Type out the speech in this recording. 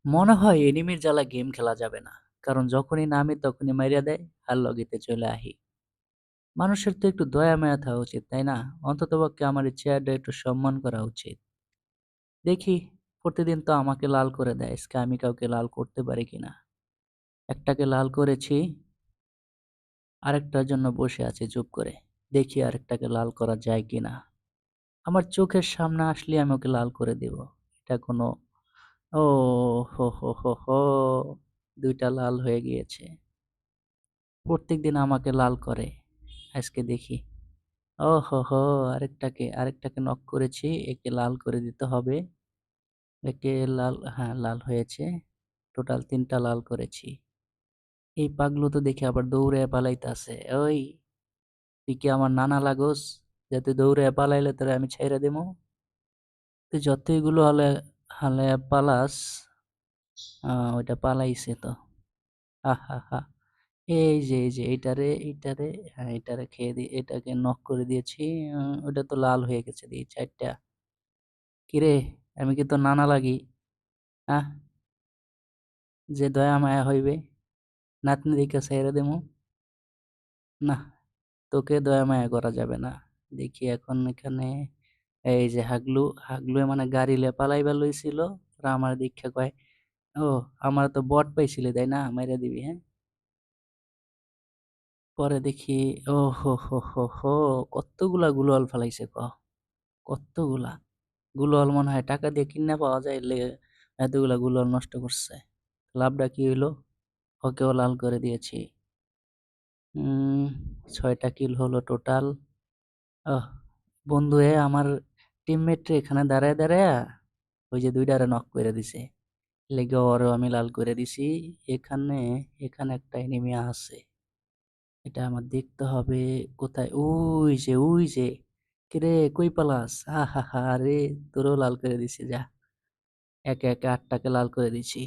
মনে হয় এনিমির জ্বালা গেম খেলা যাবে না। কারণ যখনই নামি তখনই মাইরা দেয় আর লগিতে চলে আহি। মানুষের তো একটু দয়া মায়া থাকা উচিত, তাই না? অন্ততপক্ষে আমার এই চেয়ারটা একটু সম্মান করা উচিত। দেখি, প্রতিদিন তো আমাকে লাল করে দেয়, আজকে আমি কাউকে লাল করতে পারি কিনা। একটাকে লাল করেছি, আরেকটার জন্য বসে আছি চুপ করে। দেখি আরেকটাকে লাল করা যায় কিনা। আমার চোখের সামনে আসলে আমি ওকে লাল করে দেব। এটা কোনো ও হো হো হো হো ২ টা লাল হয়ে গিয়েছে। প্রত্যেকদিন আমাকে লাল করে। আজকে দেখি। ওহোহো! আরেকটাকে নক করেছি। একে লাল করে দিতে হবে। একে লাল, হ্যাঁ, লাল হয়েছে। টোটাল ৩ টা লাল করেছি। এই পাগলু তো দেখি আবার দৌড়াইয়া পালাইতাছে। ওই, তুই কি আমার নানা লাগোস? যে তুই দৌড়াইয়া পালাইলে তোরে আমি ছাইড়া দিমু? তুই যতই এগুলো হালাইয়া পালাস, ওইটা পালাইছে তো। আহাহা! এই যে এইটারে, হ্যাঁ, এইটারে খেয়ে এটাকে নক করে দিয়েছি। ওটা তো লাল হয়ে গেছে দেখি ৪ টা। কিরে, আমি কি তোর নানা লাগি? আহ! যে দয়া মায়া হইবে, নাতনি দেইখা ছাইড়া দিমু? নাহ, তোকে দয়া মায়া করা যাবে না। দেখি এখন এখানে এই যে হাগলু মানে গাড়ি লিয়ে পালাইবার লইছিল। ওরা আমার দেইখা কয়, ও আমার তো বট পাইছিলি তাই না? মাইরা দিবি, হ্যাঁ? পরে দেখি, ও হো হো হো হো! কতগুলা গুলাল ফালাইছে কতগুলা? গুলাল মনে হয় টাকা দিয়ে কিনা পাওয়া যায়, এর লেগে এতগুলা গুলাল নষ্ট করছে। লাভটা কি হইলো? ওকেও লাল করে দিয়েছি। ৬ টা কিল হলো টোটাল। আহ! বন্ধুয়ে আমার টিমমেট রে এখানে দাঁড়ায়া ওই যে ২ টারে নক কইরা দিছে। লেগে ওরেও আমি লাল করে দিছি। এখানে এখানে একটা এনিমি আছে। এটা আমার দেখতে হবে কোথায়? ওই যে। কিরে কই পালাস? আহাহা! রে তোরেও লাল করে দিছি যা। একে ৮ টাকে লাল করে দিছি।